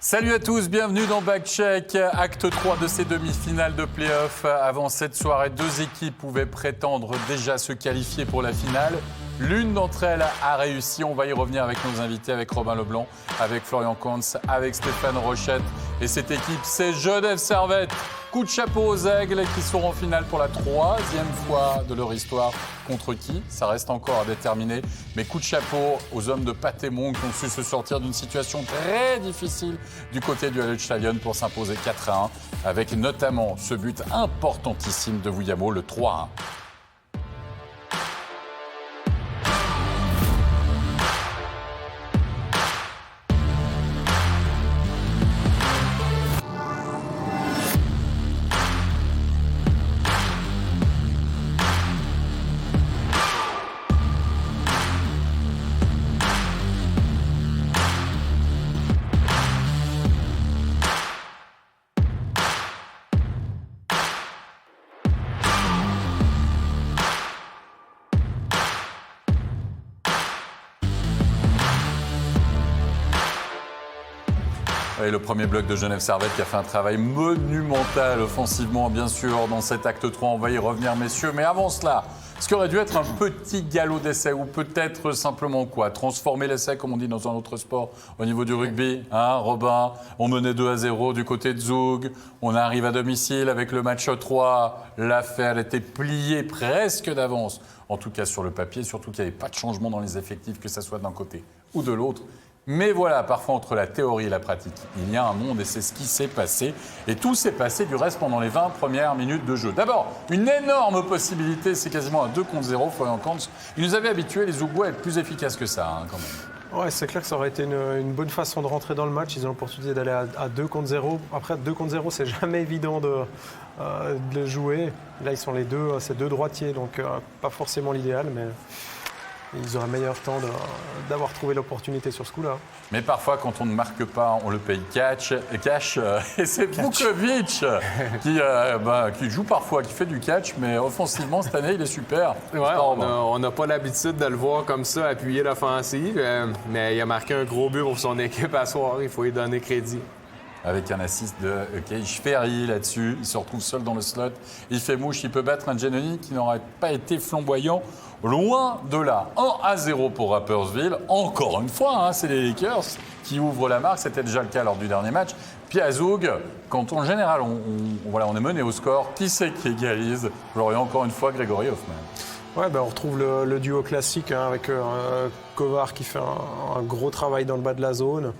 Salut à tous, bienvenue dans Backcheck, acte 3 de ces demi-finales de play-off. Avant cette soirée, deux équipes pouvaient prétendre déjà se qualifier pour la finale. L'une d'entre elles a réussi, on va y revenir avec nos invités, avec Robin Leblanc, avec Florian Kuntz, avec Stéphane Rochette. Et cette équipe, c'est Genève Servette. Coup de chapeau aux Aigles qui seront en finale pour la troisième fois de leur histoire. Contre qui? Ça reste encore à déterminer. Mais coup de chapeau aux hommes de Patémon qui ont su se sortir d'une situation très difficile du côté du Hallenstadion pour s'imposer 4-1, avec notamment ce but importantissime de Vuyamo, le 3-1. Et le premier bloc de Genève Servette qui a fait un travail monumental offensivement, bien sûr, dans cet acte 3. On va y revenir, messieurs. Mais avant cela, ce qui aurait dû être un petit galop d'essai ou peut-être simplement quoi? Transformer l'essai, comme on dit dans un autre sport, au niveau du rugby. Hein, Robin, on menait 2-0 du côté de Zoug. On arrive à domicile avec le match 3. L'affaire était pliée presque d'avance. En tout cas sur le papier, surtout qu'il n'y avait pas de changement dans les effectifs, que ce soit d'un côté ou de l'autre. Mais voilà, parfois entre la théorie et la pratique, il y a un monde et c'est ce qui s'est passé. Et tout s'est passé du reste pendant les 20 premières minutes de jeu. D'abord, une énorme possibilité, c'est quasiment un 2-0, Florian Kuntz. Il nous avait habitués, les Zougois, à être plus efficaces que ça, hein, quand même. Ouais, c'est clair que ça aurait été une bonne façon de rentrer dans le match. Ils ont l'opportunité d'aller à 2-0. Après, 2-0, c'est jamais évident de le jouer. Là, ils sont ces deux droitiers, donc pas forcément l'idéal, mais ils auraient meilleur temps d'avoir trouvé l'opportunité sur ce coup-là. Mais parfois, quand on ne marque pas, on le paye cash. Et c'est Vukovic qui joue parfois, qui fait du catch, mais offensivement, cette année, il est super. Ouais, on n'a pas l'habitude de le voir comme ça, appuyer l'offensive, mais il a marqué un gros but pour son équipe à soir. Il faut lui donner crédit. Avec un assist de Keish Ferry là-dessus. Il se retrouve seul dans le slot. Il fait mouche, il peut battre un Giannoni qui n'aurait pas été flamboyant. Loin de là. 1-0 pour Rapperswil. Encore une fois, hein, c'est les Lakers qui ouvrent la marque. C'était déjà le cas lors du dernier match. Puis à Zoug, quand en général on est mené au score, qui c'est qui égalise? Florian, encore une fois, Grégory Hoffman. Ouais, on retrouve le duo classique hein, avec Kovar qui fait un gros travail dans le bas de la zone.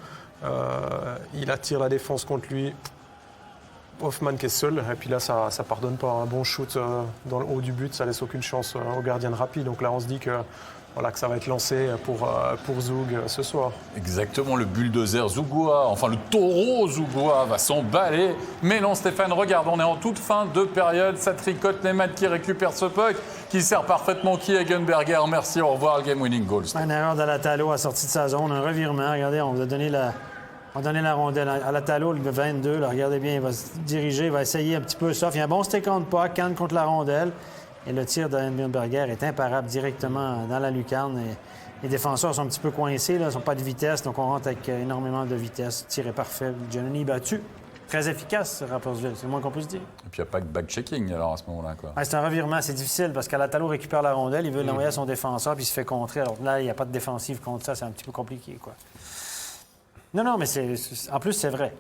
Il attire la défense contre lui. Hoffman qui est seul, et puis là ça pardonne pas. Un bon shoot dans le haut du but, ça laisse aucune chance au gardien de Rappi. Donc là on se dit que ça va être lancé pour Zoug ce soir. Exactement, le bulldozer zougois, enfin le taureau zougois va s'emballer. Mais non Stéphane, regarde, on est en toute fin de période, ça tricote, Neymat qui récupère ce puck, qui sert parfaitement qui Eggenberger. Merci, au revoir, le game winning goal. Une erreur d'Alatalo à sortie de sa zone, un revirement, regardez, on vous a donné la rondelle à Alatalo, le 22. Là, regardez bien, il va se diriger, il va essayer un petit peu soft. Il y a un bon stick on puck, Kahn contre la rondelle. Et le tir d'Eggenberger est imparable directement dans la lucarne. Et les défenseurs sont un petit peu coincés, là, ils n'ont pas de vitesse, donc on rentre avec énormément de vitesse. Tir est parfait. Giannoni battu. Très efficace, Rapperswil, c'est le moins qu'on puisse dire. Et puis il n'y a pas de back-checking alors à ce moment-là, quoi. C'est un revirement, c'est difficile parce qu'Alatalo récupère la rondelle, il veut l'envoyer à son défenseur, puis il se fait contrer. Alors là, il n'y a pas de défensive contre ça, c'est un petit peu compliqué, quoi. Non, mais en plus, c'est vrai.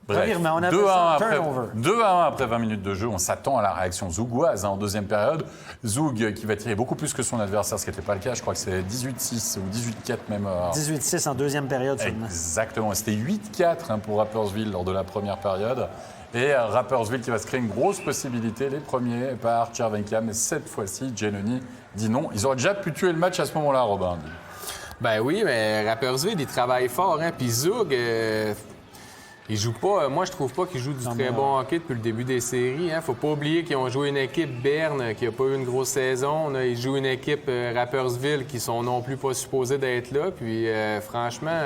Bref, on a 2-1 après 20 minutes de jeu. On s'attend à la réaction zougoise en deuxième période. Zoug qui va tirer beaucoup plus que son adversaire, ce qui n'était pas le cas. Je crois que c'est 18-6 ou 18-4 même. 18-6 en deuxième période seulement. Exactement. C'était 8-4 pour Rapperswil lors de la première période. Et Rapperswil qui va se créer une grosse possibilité. Les premiers par Chervenka. Mais cette fois-ci, Giannoni dit non. Ils auraient déjà pu tuer le match à ce moment-là, Robin. Ben oui, mais Rapperswil, il travaille fort. Hein? Puis Zoug, il joue pas. Moi, je trouve pas qu'il joue du très bon hockey depuis le début des séries. Hein? Faut pas oublier qu'ils ont joué une équipe Berne qui a pas eu une grosse saison. Là, ils jouent une équipe Rapperswil qui sont non plus pas supposés d'être là. Puis franchement,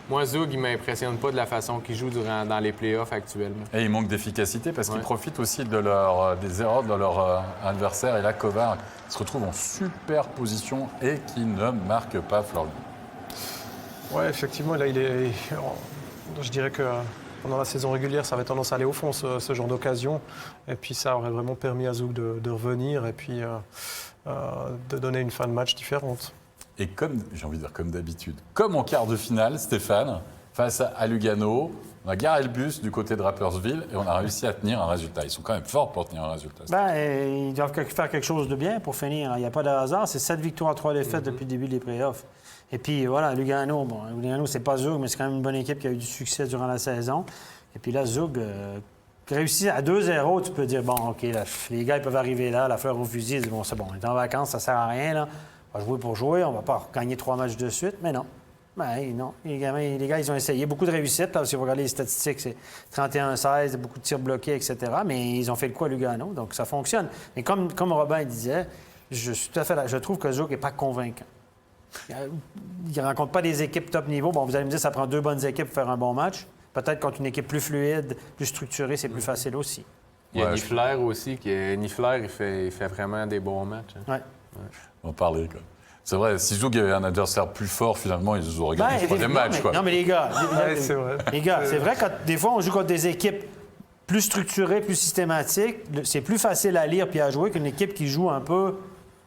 moi, Zoug, il m'impressionne pas de la façon qu'il joue dans les playoffs actuellement. Et il manque d'efficacité parce qu'ils profitent aussi des erreurs de leur adversaire. Et là, Kovar se retrouve en super position et qui ne marque pas Florian. Ouais, effectivement, là, je dirais que pendant la saison régulière, ça avait tendance à aller au fond, ce genre d'occasion. Et puis, ça aurait vraiment permis à Zug de revenir et puis de donner une fin de match différente. Et comme, j'ai envie de dire comme d'habitude, comme en quart de finale, Stéphane, face à Lugano, on a garé le bus du côté de Rapperswil et on a réussi à tenir un résultat. Ils sont quand même forts pour tenir un résultat. Ils doivent faire quelque chose de bien pour finir. Il n'y a pas de hasard. C'est 7 victoires, 3 défaites depuis le début des playoffs. Et puis, voilà, Lugano, c'est pas Zug, mais c'est quand même une bonne équipe qui a eu du succès durant la saison. Et puis là, Zug réussit à 2-0. Tu peux dire, bon, OK, là, les gars, ils peuvent arriver là, la fleur au fusil. Ils disent, bon, c'est bon, on est en vacances, ça sert à rien, là. On va jouer pour jouer, on va pas gagner 3 matchs de suite. Mais non. Non. Les gars, ils ont essayé. Beaucoup de réussites. Là, si vous regardez les statistiques, c'est 31-16, beaucoup de tirs bloqués, etc. Mais ils ont fait le coup à Lugano, donc ça fonctionne. Mais comme Robin disait, je trouve que Zug n'est pas convaincant. Il ne rencontre pas des équipes top niveau. Bon, vous allez me dire, ça prend 2 bonnes équipes pour faire un bon match. Peut-être contre une équipe plus fluide, plus structurée, c'est plus facile aussi. Il y a Niffler aussi. Niffler, il fait vraiment des bons matchs. Ouais. On va parler, quoi. C'est vrai, si Zug avait un adversaire plus fort, finalement, ils auraient gagné le troisième match. Quoi. Non, mais les gars, c'est vrai. Les gars, c'est vrai que des fois, on joue contre des équipes plus structurées, plus systématiques. C'est plus facile à lire puis à jouer qu'une équipe qui joue un peu...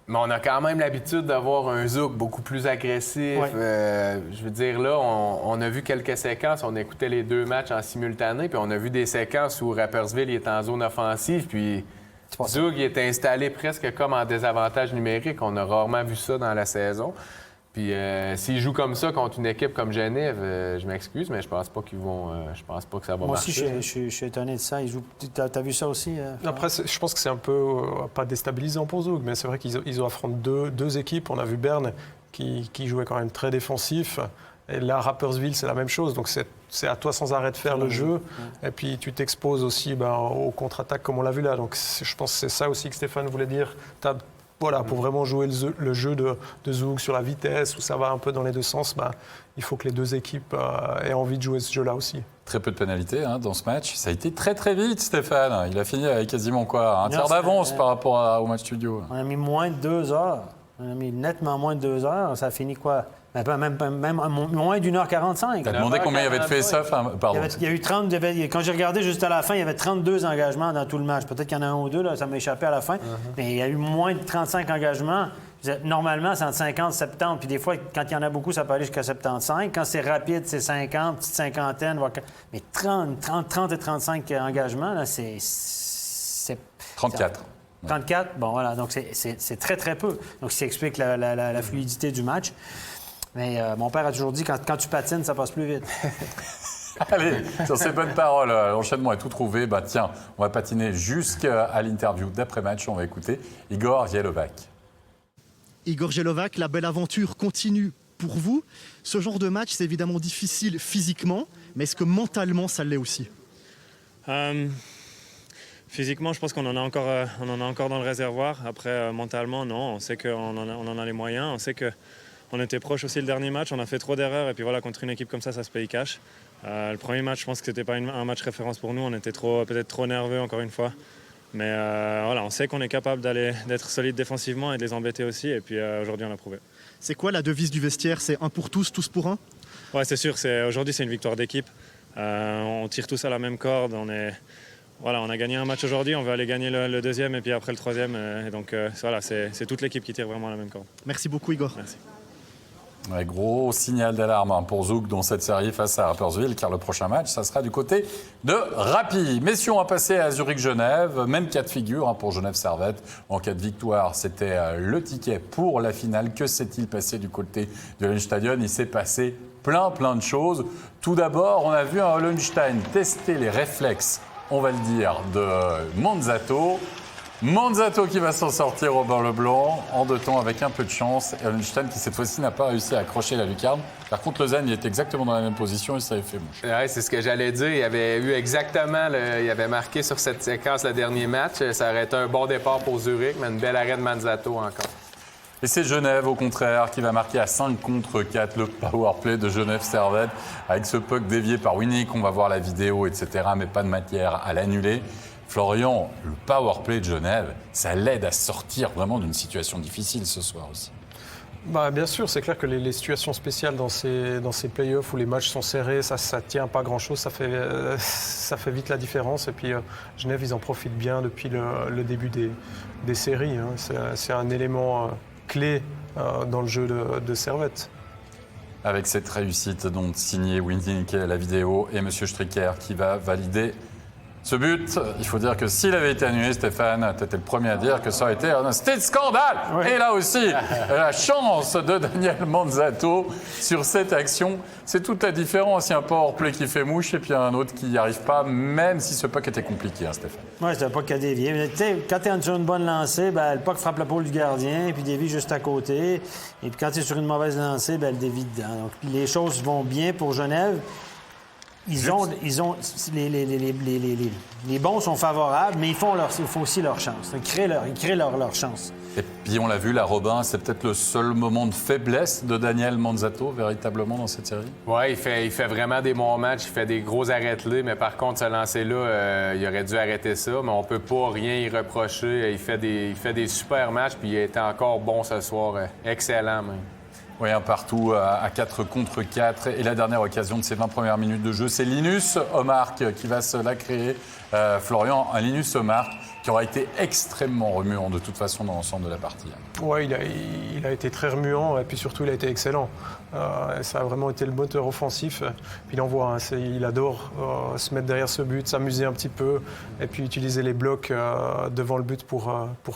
Mais on a quand même l'habitude d'avoir un Zug beaucoup plus agressif. Ouais. Je veux dire, là, on a vu quelques séquences. On écoutait les 2 matchs en simultané, puis on a vu des séquences où Rapperswil il est en zone offensive, puis Zug il est installé presque comme en désavantage numérique. On a rarement vu ça dans la saison. Puis s'ils jouent comme ça contre une équipe comme Genève, je m'excuse, mais je pense pas qu'ils vont. Je pense pas que ça va marcher. Moi aussi, je suis étonné de ça. T'as vu ça aussi? Après, je pense que c'est un peu, pas déstabilisant pour Zug, mais c'est vrai qu'ils affrontent deux équipes. On a vu Berne qui jouait quand même très défensif. Et là, Rapperswil, c'est la même chose. Donc, c'est à toi sans arrêt de faire le jeu. Et puis, tu t'exposes aussi aux contre-attaques, comme on l'a vu là. Donc, je pense que c'est ça aussi que Stéphane voulait dire. Voilà, pour vraiment jouer le jeu de Zug sur la vitesse, où ça va un peu dans les deux sens, il faut que les 2 équipes aient envie de jouer ce jeu-là aussi. Très peu de pénalités dans ce match. Ça a été très très vite, Stéphane. Il a fini avec quasiment un tiers d'avance par rapport au match studio. On a mis moins de 2 heures. On a mis nettement moins de 2 heures. Ça a fini quoi? Même moins d'1h45. T'as demandé combien il y avait de face-off? Pardon. Il y a eu 30. Quand j'ai regardé juste à la fin, il y avait 32 engagements dans tout le match. Peut-être qu'il y en a 1 ou 2, là, ça m'a échappé à la fin. Mais il y a eu moins de 35 engagements. Normalement, c'est entre 50 et 70. Puis des fois, quand il y en a beaucoup, ça peut aller jusqu'à 75. Quand c'est rapide, c'est 50, petite cinquantaine. Mais 30 et 35 engagements, là, c'est 34. 34, bon voilà, donc c'est très, très peu. Donc, ça explique la fluidité du match. Mais mon père a toujours dit, quand tu patines, ça passe plus vite. Allez, sur ces bonnes paroles, l'enchaînement est tout trouvé. Tiens, on va patiner jusqu'à l'interview d'après-match. On va écouter Igor Jelovac. Igor Jelovac, la belle aventure continue pour vous. Ce genre de match, c'est évidemment difficile physiquement, mais est-ce que mentalement, ça l'est aussi? Physiquement, je pense qu'on en a encore dans le réservoir. Après, mentalement, non. On sait qu'on en a les moyens. On sait qu'on était proche aussi le dernier match. On a fait trop d'erreurs. Et puis voilà, contre une équipe comme ça se paye cash. Le premier match, je pense que c'était pas un match référence pour nous. On était peut-être trop nerveux, encore une fois. Mais voilà, on sait qu'on est capable d'être solide défensivement et de les embêter aussi. Et puis aujourd'hui, on l'a prouvé. C'est quoi la devise du vestiaire? C'est 1 pour tous pour 1? Ouais, c'est sûr. Aujourd'hui, c'est une victoire d'équipe. On tire tous à la même corde. Voilà, on a gagné un match aujourd'hui, on veut aller gagner le deuxième et puis après le troisième. Et donc voilà, c'est toute l'équipe qui tire vraiment à la même corde. Merci beaucoup Igor. Merci. Ouais, gros signal d'alarme pour Zug dans cette série face à Rapperswil, car le prochain match, ça sera du côté de Rappi. Messieurs, on va passer à Zurich-Genève. Même cas de figure pour Genève-Servette. En cas de victoire, c'était le ticket pour la finale. Que s'est-il passé du côté de Hollenstadion? Il s'est passé plein de choses. Tout d'abord, on a vu un Hollenstein tester les réflexes, on va le dire, de Manzato. Manzato qui va s'en sortir, Robin Leblanc, en 2 temps avec un peu de chance. Et Hollenstein qui cette fois-ci n'a pas réussi à accrocher la lucarne. Par contre, Lausanne, il était exactement dans la même position et ça avait fait mouche. Ouais, c'est ce que j'allais dire. Il avait eu exactement, il avait marqué sur cette séquence le dernier match. Ça aurait été un bon départ pour Zurich, mais une belle arrêt de Manzato encore. Et c'est Genève, au contraire, qui va marquer à 5 contre 4 le powerplay de Genève-Servette. Avec ce puck dévié par Winnick, on va voir la vidéo, etc. Mais pas de matière à l'annuler. Florian, le powerplay de Genève, ça l'aide à sortir vraiment d'une situation difficile ce soir aussi. Bien sûr, c'est clair que les situations spéciales dans ces playoffs où les matchs sont serrés, ça tient pas grand-chose, ça fait vite la différence. Et puis Genève, ils en profitent bien depuis le début des séries. Hein. C'est un élément clé dans le jeu de Servette. Avec cette réussite, donc signée Windy à la vidéo et M. Stricker qui va valider ce but. Il faut dire que s'il avait été annulé, Stéphane, tu étais le premier à dire que ça aurait été un petit scandale. Oui. Et là aussi, la chance de Daniel Manzatto sur cette action. C'est toute la différence. Il y a un powerplay qui fait mouche et puis un autre qui n'y arrive pas, même si ce puck était compliqué, hein, Stéphane. Oui, c'est un puck qui a dévié. Mais tu sais, quand tu es sur une bonne lancée, le puck frappe la pôle du gardien, puis dévie juste à côté. Et puis quand tu es sur une mauvaise lancée, elle dévie dedans. Donc les choses vont bien pour Genève. Les bons sont favorables, mais il faut aussi leur chance. Ils créent leur chance. Et puis on l'a vu, la Robin, c'est peut-être le seul moment de faiblesse de Daniel Manzatto, véritablement, dans cette série. Oui, il fait vraiment des bons matchs, il fait des gros arrêts-là, mais par contre, ce lancer-là, il aurait dû arrêter ça, mais on peut pas rien y reprocher. Il fait des super matchs, puis il était encore bon ce soir. Excellent, même. Oui, un partout à 4 contre 4. Et la dernière occasion de ces 20 premières minutes de jeu, c'est Linus Omark qui va se la créer. Florian, un Linus Omark qui aura été extrêmement remuant de toute façon dans l'ensemble de la partie. Oui, il a été très remuant et puis surtout il a été excellent. Ça a vraiment été le moteur offensif. Puis il en voit, il adore se mettre derrière ce but, s'amuser un petit peu et puis utiliser les blocs devant le but pour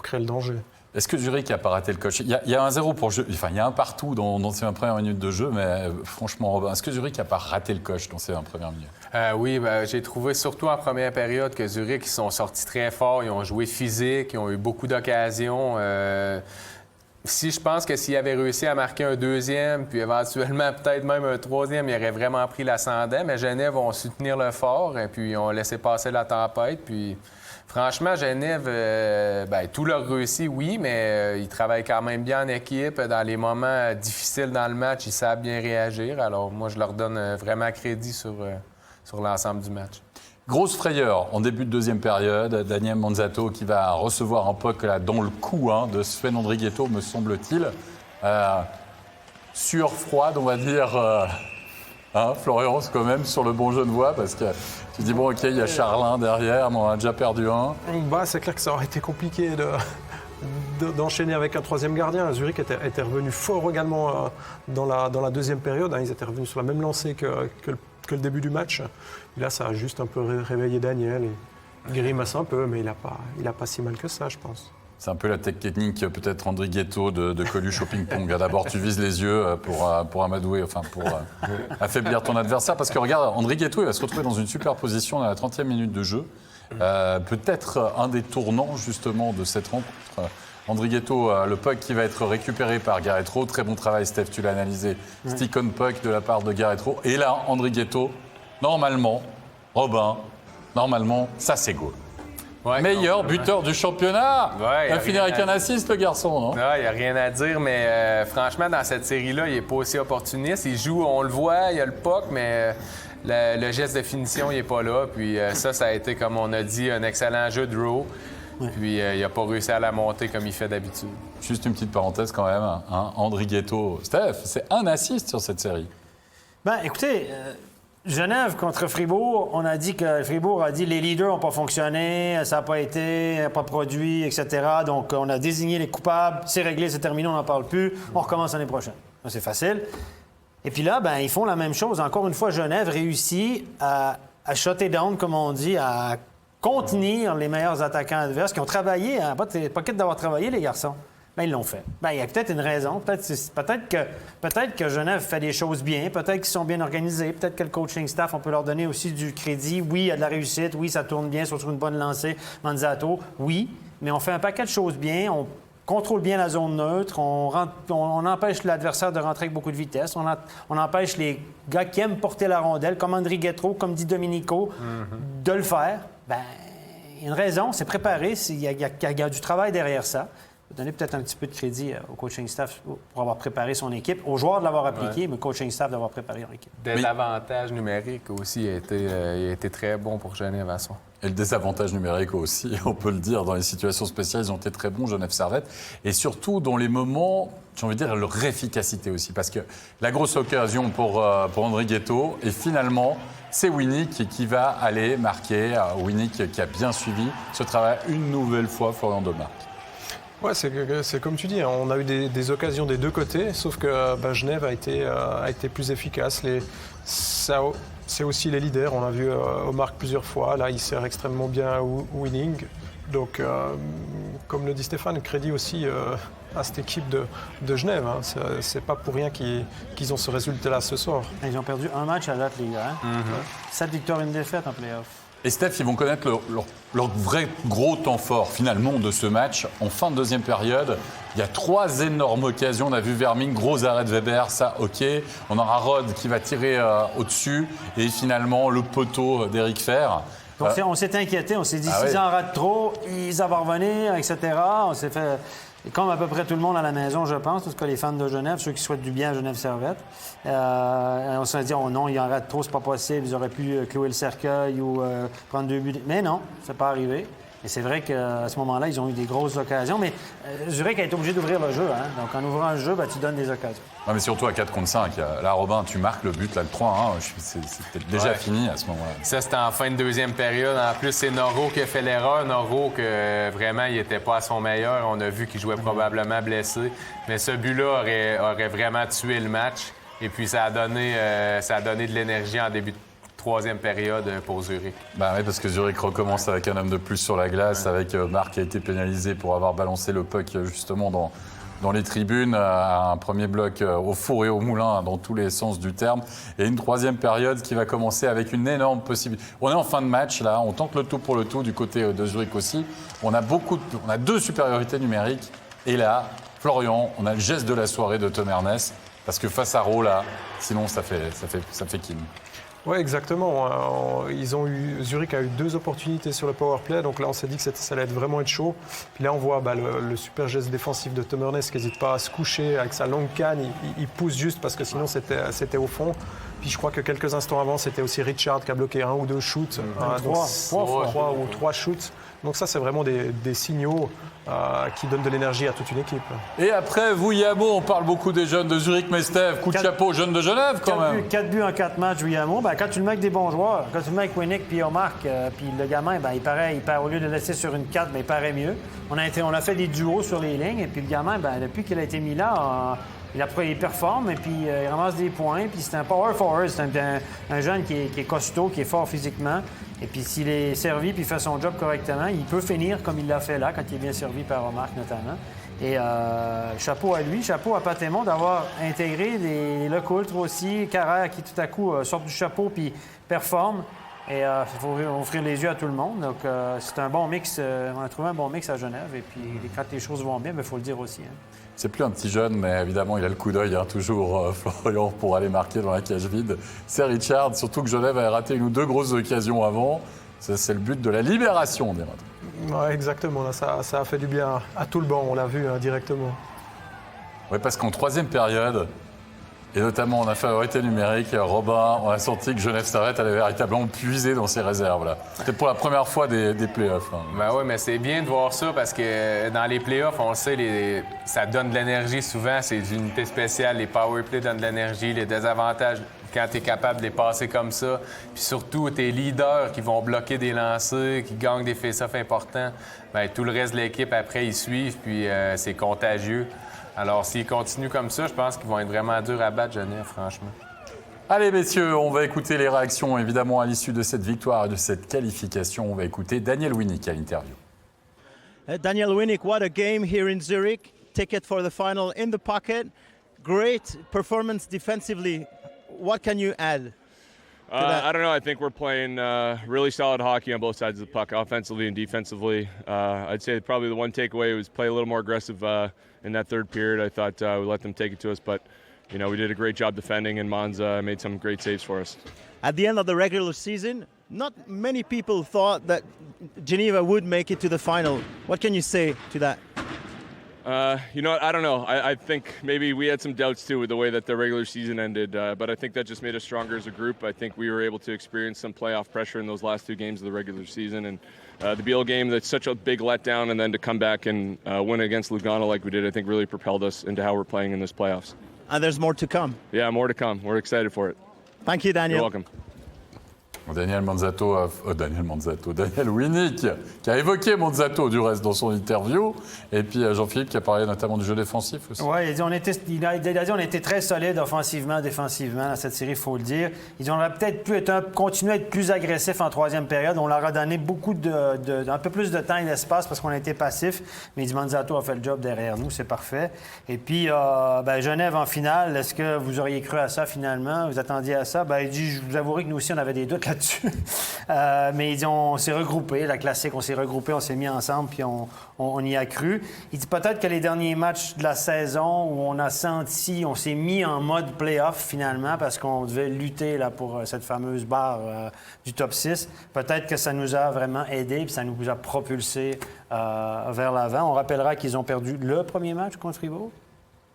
créer le danger. Est-ce que Zurich n'a pas raté le coche ? Il y a un 0 pour jeu, enfin il y a un partout dans ces 20 premières minutes de jeu, mais franchement, Robin, est-ce que Zurich n'a pas raté le coche dans ces 20 premières minutes ? Oui, j'ai trouvé surtout en première période que Zurich, ils sont sortis très fort, ils ont joué physique, ils ont eu beaucoup d'occasions. Si je pense que s'ils avaient réussi à marquer un deuxième, puis éventuellement peut-être même un troisième, ils auraient vraiment pris l'ascendant, mais Genève ont su tenir le fort et puis ils ont laissé passer la tempête, puis... Franchement, Genève, tout leur réussit, oui, mais ils travaillent quand même bien en équipe. Dans les moments difficiles dans le match, ils savent bien réagir. Alors moi, je leur donne vraiment crédit sur l'ensemble du match. Grosse frayeur en début de deuxième période. Daniel Manzatto qui va recevoir un puck là dans le cou de Sven Andrighetto, me semble-t-il. Sueur froide, on va dire... Florian, c'est quand même sur le bon Genevois, parce que tu dis, bon, OK, il y a Charlin derrière, mais on a déjà perdu un. C'est clair que ça aurait été compliqué d'enchaîner avec un troisième gardien. Zurich était revenu fort également dans la deuxième période. Ils étaient revenus sur la même lancée que le début du match. Et là, ça a juste un peu réveillé Daniel. Il grimace un peu, mais il a pas si mal que ça, je pense. C'est un peu la technique peut-être Andrighetto de Coluche au ping-pong. D'abord, tu vises les yeux pour amadouer, pour affaiblir ton adversaire. Parce que regarde, Andrighetto, il va se retrouver dans une super position à la 30e minute de jeu. Peut-être un des tournants justement de cette rencontre. Andrighetto, le puck qui va être récupéré par Garrett Rowe. Très bon travail, Steph, tu l'as analysé. Stick on puck de la part de Garrett Rowe. Et là, Andrighetto, normalement, Robin, ça c'est goal. Ouais, meilleur buteur du championnat. Il va finir avec un assist, le garçon, non? Il n'y a rien à dire, mais franchement, dans cette série-là, il n'est pas aussi opportuniste. Il joue, on le voit, il y a le puck, mais le geste de finition, il n'est pas là. Puis ça a été, comme on a dit, un excellent jeu de Rowe. Ouais. Puis il n'a pas réussi à la monter comme il fait d'habitude. Juste une petite parenthèse quand même. Andrighetto, Steph, c'est un assist sur cette série. Écoutez... Genève contre Fribourg, on a dit que Fribourg a dit les leaders n'ont pas fonctionné, ça n'a pas été, pas produit, etc. Donc, on a désigné les coupables, c'est réglé, c'est terminé, on n'en parle plus, on recommence l'année prochaine. C'est facile. Et puis là, ils font la même chose. Encore une fois, Genève réussit à shutter down, comme on dit, à contenir les meilleurs attaquants adverses qui ont travaillé. Pas quitte d'avoir travaillé, les garçons. Ils l'ont fait. Il y a peut-être une raison. Peut-être que Genève fait des choses bien. Peut-être qu'ils sont bien organisés. Peut-être que le coaching staff, on peut leur donner aussi du crédit. Oui, il y a de la réussite. Oui, ça tourne bien, sur une bonne lancée. Manzatto, oui. Mais on fait un paquet de choses bien. On contrôle bien la zone neutre. On empêche l'adversaire de rentrer avec beaucoup de vitesse. On empêche les gars qui aiment porter la rondelle, comme Andrighetto, comme dit Domenico, de le faire. Il y a une raison. C'est préparé. Il y a du travail derrière ça. donner peut-être un petit peu de crédit au coaching staff pour avoir préparé son équipe, aux joueurs de l'avoir appliqué, mais au coaching staff d'avoir préparé leur équipe. L'avantage numérique aussi a été très bon pour Genève à soi. Et le désavantage numérique aussi, on peut le dire, dans les situations spéciales, ils ont été très bons, Genève Servette. Et surtout dans les moments, j'ai envie de dire, leur efficacité aussi. Parce que la grosse occasion pour André Ghetto, et finalement, c'est Winnick qui va aller marquer. Winnick qui a bien suivi ce travail une nouvelle fois, Florian Dolmark. Ouais, c'est comme tu dis, hein, on a eu des occasions des deux côtés, sauf que Genève a été plus efficace. C'est aussi les leaders, on l'a vu Omar plusieurs fois, là il sert extrêmement bien à Winning. Donc, comme le dit Stéphane, crédit aussi à cette équipe de Genève. Hein. C'est pas pour rien qu'ils ont ce résultat-là ce soir. Ils ont perdu un match à date, les gars. Hein? 7 victoires, une défaite en play-off. Et Steph, ils vont connaître leur vrai gros temps fort, finalement, de ce match. En fin de deuxième période, il y a 3 énormes occasions. On a vu Verming, gros arrêt de Weber, ça, OK. On aura Rod qui va tirer au-dessus. Et finalement, le poteau d'Éric Fer. Donc, on s'est inquiété. On s'est dit, s'ils en ratent trop, ils vont revenir, etc. On s'est fait... Comme à peu près tout le monde à la maison, je pense, en tout cas les fans de Genève, ceux qui souhaitent du bien à Genève Servette. On s'est dit, oh non, ils en ratent trop, c'est pas possible, ils auraient pu clouer le cercueil ou prendre 2 buts. Mais non, c'est pas arrivé. Et c'est vrai qu'à ce moment-là, ils ont eu des grosses occasions. Mais Zurich a été obligé d'ouvrir le jeu. Hein. Donc en ouvrant le jeu, tu donnes des occasions. Non, mais surtout à 4 contre 5. Là, Robin, tu marques le but, là, le 3-1. C'était déjà fini à ce moment-là. Ça, c'était en fin de deuxième période. En plus, c'est Noro qui a fait l'erreur. Noro, que vraiment, il n'était pas à son meilleur. On a vu qu'il jouait probablement blessé. Mais ce but-là aurait vraiment tué le match. Et puis, ça a donné de l'énergie en début de troisième période pour Zurich. Bah oui, parce que Zurich recommence avec un homme de plus sur la glace, avec Marc qui a été pénalisé pour avoir balancé le puck justement dans les tribunes, un premier bloc au four et au moulin dans tous les sens du terme, et une troisième période qui va commencer avec une énorme possibilité. On est en fin de match là, on tente le tout pour le tout du côté de Zurich aussi. On a 2 supériorités numériques, et là, Florian, on a le geste de la soirée de Tom Ernest, parce que face à Rowe là, sinon ça fait kin. Oui, exactement. Zurich a eu 2 opportunités sur le power play, donc là on s'est dit que ça allait vraiment être chaud. Puis là on voit le super geste défensif de Tom Ernest qui n'hésite pas à se coucher avec sa longue canne, il pousse juste parce que sinon c'était au fond. Puis je crois que quelques instants avant, c'était aussi Richard qui a bloqué 1 ou 2 shoots. 3 ou 3 shoots. Donc ça, c'est vraiment des signaux qui donnent de l'énergie à toute une équipe. Et après, Vouillamo, on parle beaucoup des jeunes de Zurich, mais Steph, coup de chapeau aux jeunes de Genève quand même. 4 buts en 4 matchs, Vouillamo. Quand tu le mets avec des bons joueurs, quand tu le mets avec Winnick puis Omar, puis le gamin, il paraît, au lieu de le laisser sur une 4, il paraît mieux. On a fait des duos sur les lignes, et puis le gamin, depuis qu'il a été mis là, il performe, et puis il ramasse des points, puis c'est un power forward, c'est un jeune qui est costaud, qui est fort physiquement. Et puis s'il est servi puis fait son job correctement, il peut finir comme il l'a fait là, quand il est bien servi par Omar notamment. Et chapeau à lui, chapeau à Patémon d'avoir intégré des Lecoultre aussi, Carrère qui tout à coup sort du chapeau puis performe. Et il faut offrir les yeux à tout le monde. Donc c'est un bon mix, on a trouvé un bon mix à Genève. Et puis quand les choses vont bien, il faut le dire aussi. Hein. C'est plus un petit jeune, mais évidemment, il a le coup d'œil, toujours, Florian, pour aller marquer dans la cage vide. C'est Richard, surtout que Genève avait raté 1 ou 2 grosses occasions avant. C'est le but de la libération, des Reds. Ouais, exactement. Là, ça a fait du bien à tout le banc, on l'a vu directement. Oui, parce qu'en troisième période, et notamment en infériorité numérique, Robin, on a senti que Genève Servette allait véritablement puiser dans ses réserves. Là. C'était pour la première fois des playoffs. Là. Ben oui, mais c'est bien de voir ça parce que dans les playoffs, on le sait, ça donne de l'énergie souvent. C'est une unité spéciale. Les power plays donnent de l'énergie. Les désavantages, quand tu es capable de les passer comme ça. Puis surtout, tes leaders qui vont bloquer des lancers, qui gagnent des face-offs importants, bien, tout le reste de l'équipe, après, ils suivent. Puis c'est contagieux. Alors, s'ils continuent comme ça, je pense qu'ils vont être vraiment durs à battre, Genève, franchement. Allez, messieurs, on va écouter les réactions, évidemment, à l'issue de cette victoire et de cette qualification. On va écouter Daniel Winnick à l'interview. Daniel Winnick, what a game here in Zurich. Ticket for the final in the pocket. Great performance defensively. What can you add? I don't know. I think we're playing really solid hockey on both sides of the puck, offensively and defensively. I'd say probably the one takeaway was play a little more aggressive in that third period. I thought we let them take it to us, but you know we did a great job defending, and Monza made some great saves for us. At the end of the regular season, not many people thought that Geneva would make it to the final. What can you say to that? You know what? I don't know. I think maybe we had some doubts too with the way that the regular season ended, but I think that just made us stronger as a group. I think we were able to experience some playoff pressure in those last 2 games of the regular season, and the Beal game, that's such a big letdown, and then to come back and win against Lugano like we did, I think really propelled us into how we're playing in this playoffs. And there's more to come. Yeah, more to come. We're excited for it. Thank you, Daniel. You're welcome. Daniel Winnick, qui a évoqué Monzato du reste dans son interview. Et puis Jean-Philippe qui a parlé notamment du jeu défensif aussi. Oui, il a dit on était très solide offensivement, défensivement dans cette série, il faut le dire. Ils auraient peut-être pu continuer à être plus agressifs en troisième période. On leur a donné un peu plus de temps et d'espace parce qu'on a été passifs. Mais il dit Monzato a fait le job derrière nous, c'est parfait. Et puis Genève en finale, est-ce que vous auriez cru à ça finalement? Vous attendiez à ça? Il dit, je vous avouerai que nous aussi on avait des doutes là-dessus. Mais il dit, on s'est regroupés, la classique, on s'est regroupés, on s'est mis ensemble, puis on y a cru. Il dit peut-être que les derniers matchs de la saison où on a senti, on s'est mis en mode play-off finalement parce qu'on devait lutter là, pour cette fameuse barre du top 6. Peut-être que ça nous a vraiment aidés, puis ça nous a propulsés vers l'avant. On rappellera qu'ils ont perdu le premier match contre Fribourg.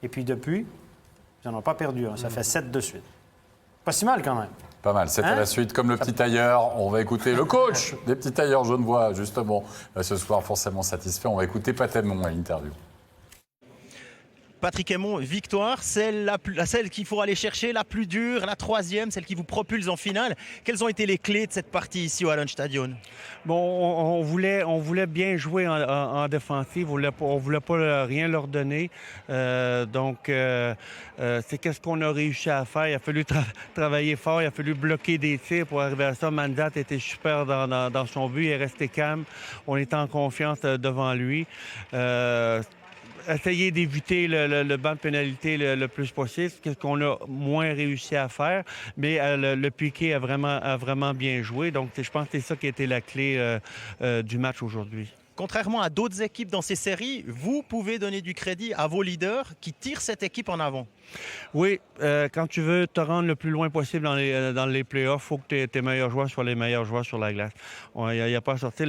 Et puis depuis, ils n'en ont pas perdu. Ça fait 7 de suite. Pas si mal quand même. Pas mal, c'était la suite. Comme le petit tailleur, on va écouter le coach des petits tailleurs genevois, justement. Ce soir, forcément satisfait. On va écouter Patemon à l'interview. Patrick Aymon, victoire, celle qu'il faut aller chercher, la plus dure, la troisième, celle qui vous propulse en finale. Quelles ont été les clés de cette partie ici au Hallenstadion? Bon, on voulait bien jouer en défensive. On voulait pas rien leur donner. C'est qu'est-ce qu'on a réussi à faire. Il a fallu travailler fort, il a fallu bloquer des tirs pour arriver à ça. Mandat était super dans son but, il est resté calme. On était en confiance devant lui. Essayer d'éviter le banc de pénalité le plus possible, ce qu'on a moins réussi à faire, mais le piqué a vraiment bien joué. Donc, je pense que c'est ça qui a été la clé du match aujourd'hui. Contrairement à d'autres équipes dans ces séries, vous pouvez donner du crédit à vos leaders qui tirent cette équipe en avant. Oui, quand tu veux te rendre le plus loin possible dans les playoffs, il faut que tes meilleurs joueurs soient les meilleurs joueurs sur la glace. Il n'y a pas à sortir.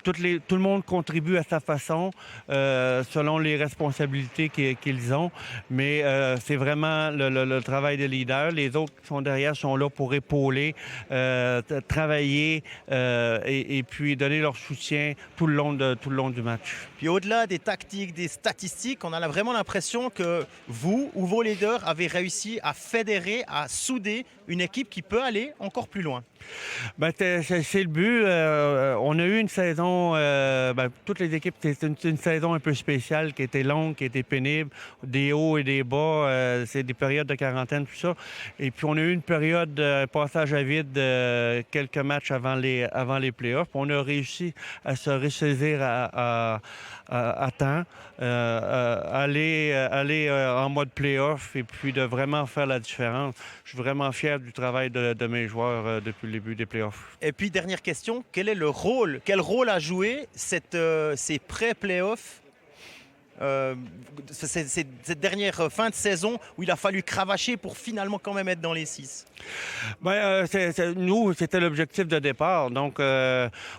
Tout le monde contribue à sa façon, selon les responsabilités qu'ils ont, mais c'est vraiment le travail des leaders. Les autres qui sont derrière sont là pour épauler, travailler et puis donner leur soutien tout le long du match. Puis au-delà des tactiques, des statistiques, on a vraiment l'impression que vous ou vos leaders avez réussi à fédérer, à souder une équipe qui peut aller encore plus loin. C'est le but. On a eu une saison, toutes les équipes, c'est une saison un peu spéciale qui était longue, qui était pénible, des hauts et des bas, c'est des périodes de quarantaine, tout ça. Et puis on a eu une période de passage à vide, quelques matchs avant les playoffs. On a réussi à se ressaisir à temps, aller en mode playoff et puis de vraiment faire la différence. Je suis vraiment fier du travail de mes joueurs depuis le début des playoffs. Et puis, dernière question, quel rôle a joué ces pré-playoffs, cette dernière fin de saison où il a fallu cravacher pour finalement quand même être dans les 6? Nous, c'était l'objectif de départ. Donc,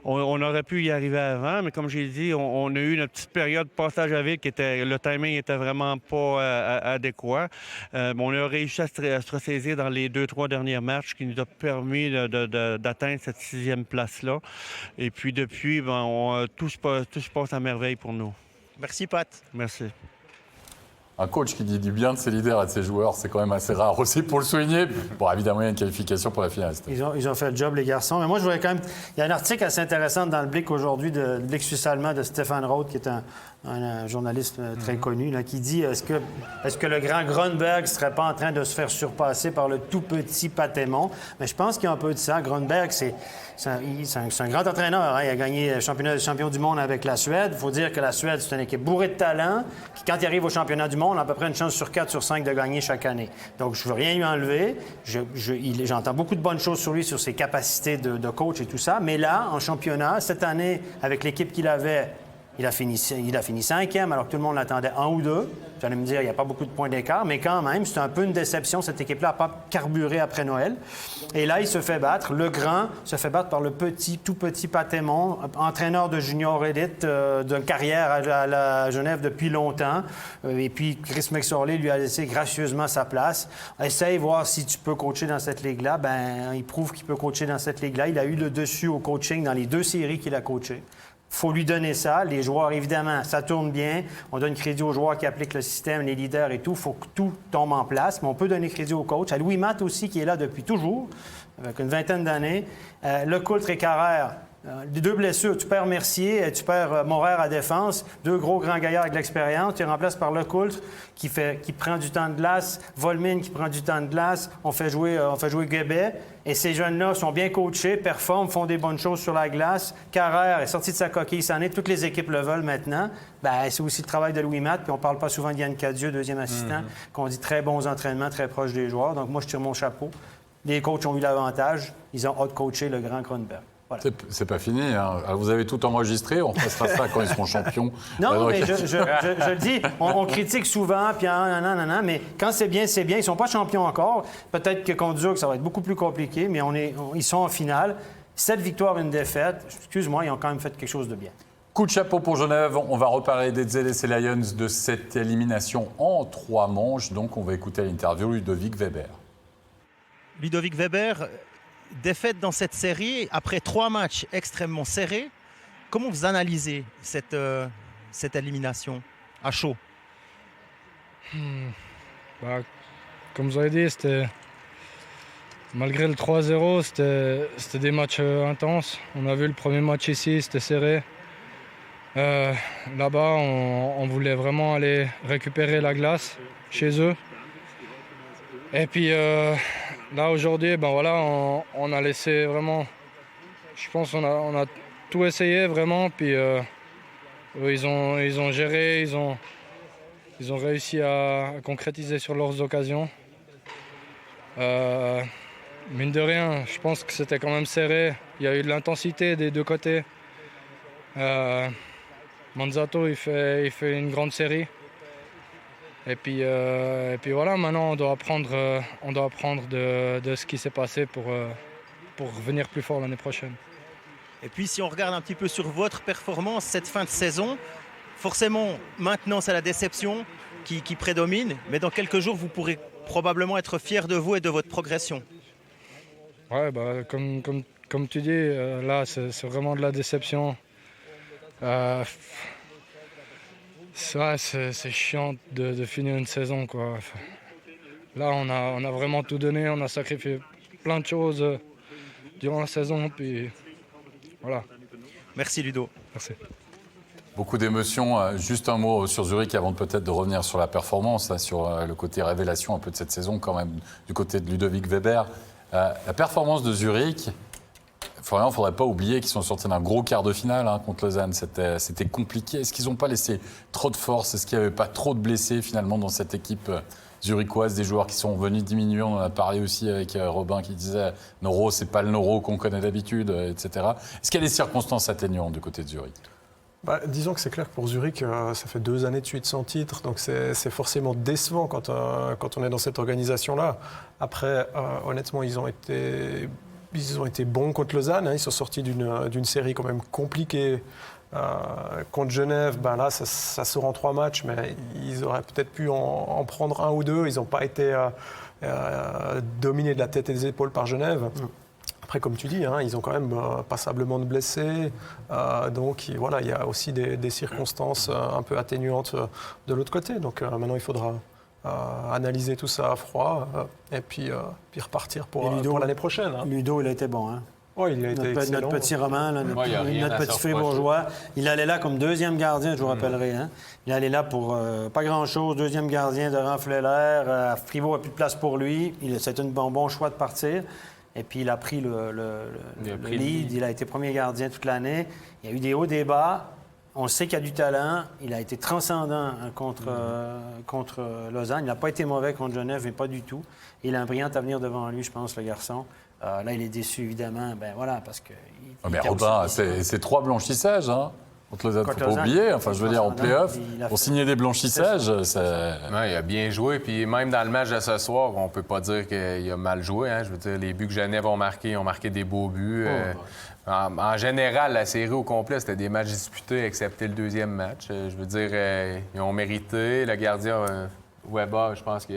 on aurait pu y arriver avant, mais comme j'ai dit, on a eu une petite période de passage à vide le timing était vraiment pas adéquat. On a réussi à se ressaisir dans les 2-3 derniers matchs qui nous a permis d'atteindre cette 6e place-là. Et puis depuis, tout se passe à merveille pour nous. Merci, Pat. Merci. Un coach qui dit du bien de ses leaders et de ses joueurs, c'est quand même assez rare aussi pour le souligner. Bon, évidemment, il y a une qualification pour la finale. Ils ont fait le job, les garçons. Mais moi, je voudrais quand même... Il y a un article assez intéressant dans le Blick aujourd'hui, le Blick suisse-allemand de Stefan Roth, qui est un journaliste très connu, là, qui dit est-ce que le grand Grönberg ne serait pas en train de se faire surpasser par le tout petit Patemon? Mais je pense qu'il y a un peu de ça. Grönberg, c'est un grand entraîneur. Hein. Il a gagné le champion du monde avec la Suède. Il faut dire que la Suède, c'est une équipe bourrée de talent qui, quand il arrive au championnat du monde, a à peu près une chance sur 4 sur 5 de gagner chaque année. Donc, je ne veux rien lui enlever. J'entends beaucoup de bonnes choses sur lui, sur ses capacités de coach et tout ça. Mais là, en championnat, cette année, avec l'équipe qu'il avait, Il a fini 5e, alors que tout le monde l'attendait 1 ou 2. Vous allez me dire, il n'y a pas beaucoup de points d'écart, mais quand même, c'est un peu une déception. Cette équipe-là n'a pas carburé après Noël. Et là, il se fait battre. Le grand se fait battre par le tout petit Patémon, entraîneur de junior élite, d'une carrière à la Genève depuis longtemps. Et puis, Chris McSorley lui a laissé gracieusement sa place. Essaye voir si tu peux coacher dans cette ligue-là. Ben, il prouve qu'il peut coacher dans cette ligue-là. Il a eu le dessus au coaching dans les 2 séries qu'il a coachées. Il faut lui donner ça. Les joueurs, évidemment, ça tourne bien. On donne crédit aux joueurs qui appliquent le système, les leaders et tout. Il faut que tout tombe en place. Mais on peut donner crédit au coach. À Louis Matt aussi, qui est là depuis toujours, avec une vingtaine d'années. Le Coultre et Carrère. 2 blessures. Tu perds Mercier, tu perds Moraire à défense. 2 gros grands gaillards avec de l'expérience. Tu les remplaces par Le Coultre qui prend du temps de glace. Volmin qui prend du temps de glace. On fait jouer Guébet. Et ces jeunes-là sont bien coachés, performent, font des bonnes choses sur la glace. Carrère est sorti de sa coquille cette année. Toutes les équipes le veulent maintenant. Bien, c'est aussi le travail de Louis Matt. Puis on parle pas souvent de Yann Cadieux, 2e assistant, qu'on dit très bons entraînements, très proches des joueurs. Donc moi, je tire mon chapeau. Les coachs ont eu l'avantage. Ils ont out-coaché le grand Cronenberg. Voilà. C'est pas fini. Hein. Alors, vous avez tout enregistré. On repassera ça quand ils seront champions. Non, mais je le dis, on critique souvent, puis non, mais quand c'est bien, c'est bien. Ils sont pas champions encore. Peut-être que contre Zurich, ça va être beaucoup plus compliqué, mais ils sont en finale. 7 victoires, 1 défaite. Excuse-moi, ils ont quand même fait quelque chose de bien. Coup de chapeau pour Genève. On va reparler des ZSC Lions de cette élimination en 3 manches. Donc, on va écouter l'interview de Ludovic Weber. Ludovic Weber, défaite dans cette série après 3 matchs extrêmement serrés. Comment vous analysez cette élimination à chaud? Comme vous avez dit, malgré le 3-0, c'était des matchs intenses. On a vu le premier match ici, c'était serré. Là-bas, on voulait vraiment aller récupérer la glace chez eux. Et puis là, aujourd'hui, on a laissé vraiment... Je pense qu'on a tout essayé vraiment. Puis ils ont géré, ils ont réussi à concrétiser sur leurs occasions. Mine de rien, je pense que c'était quand même serré. Il y a eu de l'intensité des 2 côtés. Manzato, il fait une grande série. Et puis voilà, maintenant on doit apprendre de ce qui s'est passé pour revenir plus fort l'année prochaine. Et puis si on regarde un petit peu sur votre performance cette fin de saison, forcément maintenant c'est la déception qui prédomine, mais dans quelques jours vous pourrez probablement être fier de vous et de votre progression. Ouais, comme tu dis, là c'est vraiment de la déception. C'est chiant de finir une saison, quoi. Là, on a vraiment tout donné, on a sacrifié plein de choses durant la saison, puis voilà. Merci Ludo. Merci. Beaucoup d'émotions. Juste un mot sur Zurich avant peut-être de revenir sur la performance, là, sur le côté révélation un peu de cette saison quand même, du côté de Ludovic Weber. La performance de Zurich... Il ne faudrait pas oublier qu'ils sont sortis d'un gros quart de finale contre Lausanne. C'était compliqué. Est-ce qu'ils n'ont pas laissé trop de force? Est-ce qu'il n'y avait pas trop de blessés finalement dans cette équipe zurichoise? Des joueurs qui sont venus diminuer. On en a parlé aussi avec Robin qui disait Noro, c'est pas le Noro qu'on connaît d'habitude, etc. Est-ce qu'il y a des circonstances atténuantes du côté de Zurich? Disons que c'est clair que pour Zurich, ça fait 2 années de suite sans titre, donc c'est forcément décevant quand on est dans cette organisation-là. Après, honnêtement, ils ont été bons contre Lausanne. Ils sont sortis d'une série quand même compliquée. Contre Genève, là, ça sort en 3 matchs, mais ils auraient peut-être pu en prendre 1 ou 2. Ils n'ont pas été dominés de la tête et des épaules par Genève. Après, comme tu dis, ils ont quand même passablement de blessés. Donc, voilà, il y a aussi des circonstances un peu atténuantes de l'autre côté. Donc, maintenant, il faudra analyser tout ça à froid et puis repartir pour l'année prochaine. Ludo, il a été bon. Oui, il a été excellent. Notre petit Roman, notre petit Fribourgeois. Il allait là comme 2e gardien, je vous rappellerai. Il allait là pour pas grand-chose. 2e gardien de Renfleler. Fribourg n'a plus de place pour lui. C'est un bon choix de partir. Et puis, il a pris le lead. Il a été premier gardien toute l'année. Il y a eu des hauts, des bas. On sait qu'il a du talent. Il a été transcendant contre Lausanne. Il n'a pas été mauvais contre Genève, mais pas du tout. Et il a un brillant avenir devant lui, je pense, le garçon. Là, il est déçu, évidemment. Parce que... Mais Robin, c'est 3 blanchissages, Contre Lausanne, Contre faut pas Lausanne, oublier. Enfin, je veux dire, en play-off, il a pour fait- signer des blanchissages, Ouais, il a bien joué. Puis même dans le match de ce soir, on peut pas dire qu'il a mal joué. Hein. Je veux dire, les buts que Genève ont marqué des beaux buts. En général, la série au complet, c'était des matchs disputés, excepté le deuxième match. Je veux dire, ils ont mérité. Le gardien Weber, je pense qu'il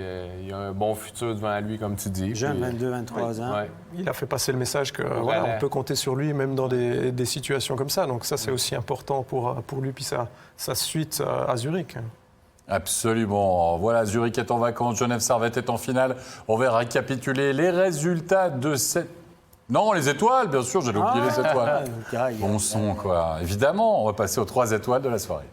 a un bon futur devant lui, comme tu dis. Jeune, Puis, 22, 23 ans. ouais. Il a fait passer le message que voilà, on peut compter sur lui même dans des situations comme ça. Donc ça, c'est aussi important pour lui puis sa suite à Zurich. Absolument. Voilà, Zurich est en vacances, Genève Servette est en finale. On va récapituler les résultats de cette... Non, les étoiles, bien sûr, j'allais oublier les étoiles. Bon son, quoi. Évidemment, on va passer aux 3 étoiles de la soirée.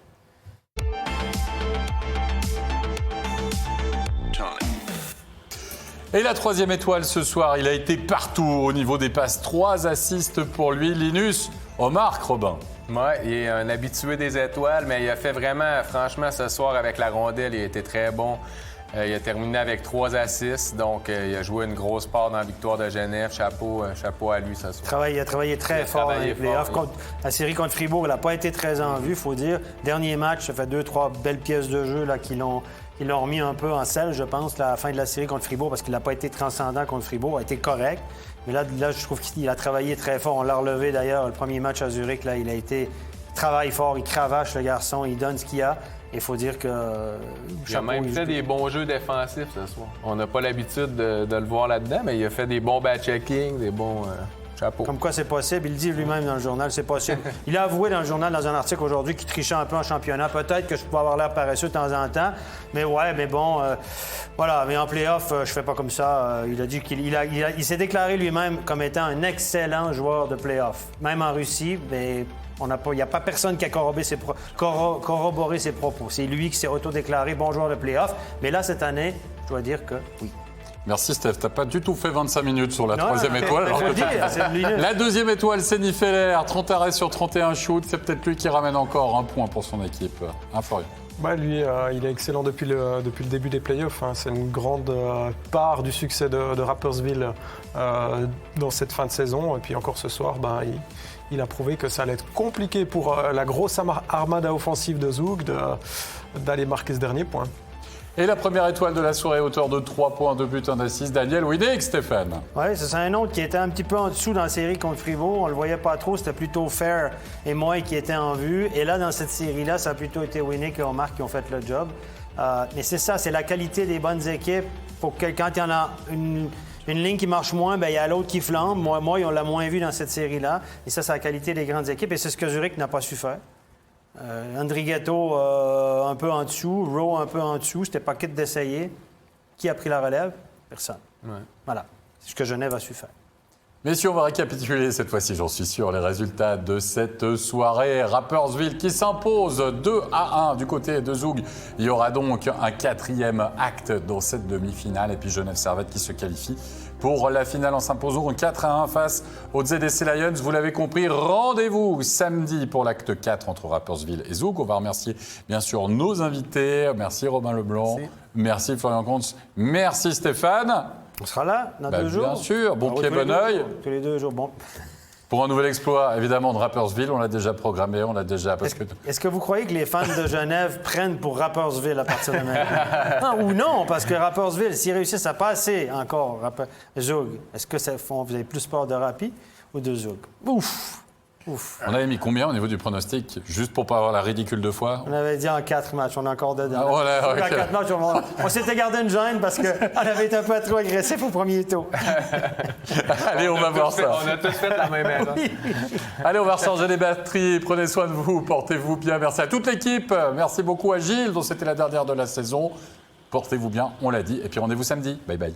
Et la 3e étoile ce soir, il a été partout au niveau des passes. 3 assists pour lui, Linus Omark, Robin. Ouais, il est un habitué des étoiles, mais il a fait vraiment, franchement, ce soir avec la rondelle, il a été très bon. Il a terminé avec 3 assists, donc il a joué une grosse part dans la victoire de Genève. Chapeau à lui ce soir. Il a travaillé très fort dans les playoffs. La série contre Fribourg, elle n'a pas été très en vue, il faut dire. Dernier match, ça fait 2-3 belles pièces de jeu là, qui l'ont remis un peu en selle, je pense, à la fin de la série contre Fribourg, parce qu'il n'a pas été transcendant contre Fribourg, il a été correct. Mais là, je trouve qu'il a travaillé très fort. On l'a relevé d'ailleurs, le premier match à Zurich, là, il travaille fort, il cravache le garçon, il donne ce qu'il a. Il faut dire que... Il a même fait des bons jeux défensifs ce soir. On n'a pas l'habitude de le voir là-dedans, mais il a fait des bons back-checking, des bons chapeaux. Comme quoi c'est possible, il le dit lui-même dans le journal, c'est possible. Il a avoué dans le journal, dans un article aujourd'hui, qu'il trichait un peu en championnat. Peut-être que je peux avoir l'air paresseux de temps en temps, mais ouais, mais bon, voilà. Mais en play-off, je fais pas comme ça. Il a dit qu'il s'est déclaré lui-même comme étant un excellent joueur de play-off. Même en Russie, mais... Il n'y a pas personne qui a corroboré ses propos. C'est lui qui s'est auto-déclaré bon joueur de play-off. Mais là, cette année, je dois dire que oui. Merci Steph, t'as pas du tout fait 25 minutes sur la 3e étoile. Alors que la 2e étoile, c'est Feller, 30 arrêts sur 31 shoots. C'est peut-être lui qui ramène encore un point pour son équipe. Florian. Lui, il est excellent depuis le début des playoffs. Hein. C'est une grande part du succès de Rapperswil dans cette fin de saison. Et puis encore ce soir, il a prouvé que ça allait être compliqué pour la grosse armada offensive de Zug d'aller marquer ce dernier point. Et la première étoile de la soirée, auteur de 3 points, 2 buts, 1 assist, Daniel Winnick, Stéphane. Oui, c'est un autre qui était un petit peu en dessous dans la série contre Fribourg. On le voyait pas trop, c'était plutôt Fair et moi qui étaient en vue. Et là, dans cette série-là, ça a plutôt été Winnick et Omar qui ont fait le job. Mais c'est ça, c'est la qualité des bonnes équipes. Faut que quand il y en a une ligne qui marche moins, il y a l'autre qui flambe. Moi, on l'a moins vu dans cette série-là. Et ça, c'est la qualité des grandes équipes. Et c'est ce que Zurich n'a pas su faire. Andrighetto un peu en dessous, Rowe un peu en dessous. C'était pas quitte d'essayer. Qui a pris la relève? Personne. Ouais. Voilà. C'est ce que Genève a su faire. Messieurs, on va récapituler cette fois-ci, j'en suis sûr, les résultats de cette soirée. Rapperswil qui s'impose 2-1 du côté de Zug. Il y aura donc un 4e acte dans cette demi-finale. Et puis Genève Servette qui se qualifie pour la finale en s'imposant 4-1 face aux ZDC Lions. Vous l'avez compris, rendez-vous samedi pour l'acte 4 entre Rapperswil et Zug. On va remercier bien sûr nos invités. Merci Robin Leblanc. Merci Florian Kuntz. Merci Stéphane. On sera là dans 2 jours. Bien sûr, bon pied, bon oeil. Tous les 2 jours, bon. Pour un nouvel exploit, évidemment, de Rapperswil, on l'a déjà programmé, on l'a déjà... Est-ce que vous croyez que les fans de Genève prennent pour Rapperswil à partir de maintenant? Ou non, parce que Rapperswil, s'ils réussissent à passer encore Zug, est-ce que vous avez plus peur de Rapi ou de Zug? Ouf! On avait mis combien au niveau du pronostic, juste pour pas avoir la ridicule 2 fois? On avait dit en 4 matchs, on est encore dedans. Ah, voilà, okay. En 4 matchs, on s'était gardé une gêne parce qu'on avait été un peu trop agressif au premier tour. Allez, on va voir ça. On a tous fait la même erreur. Oui. Allez, on va recharger les batteries. Prenez soin de vous, portez-vous bien. Merci à toute l'équipe. Merci beaucoup à Gilles, dont c'était la dernière de la saison. Portez-vous bien, on l'a dit. Et puis rendez-vous samedi. Bye bye.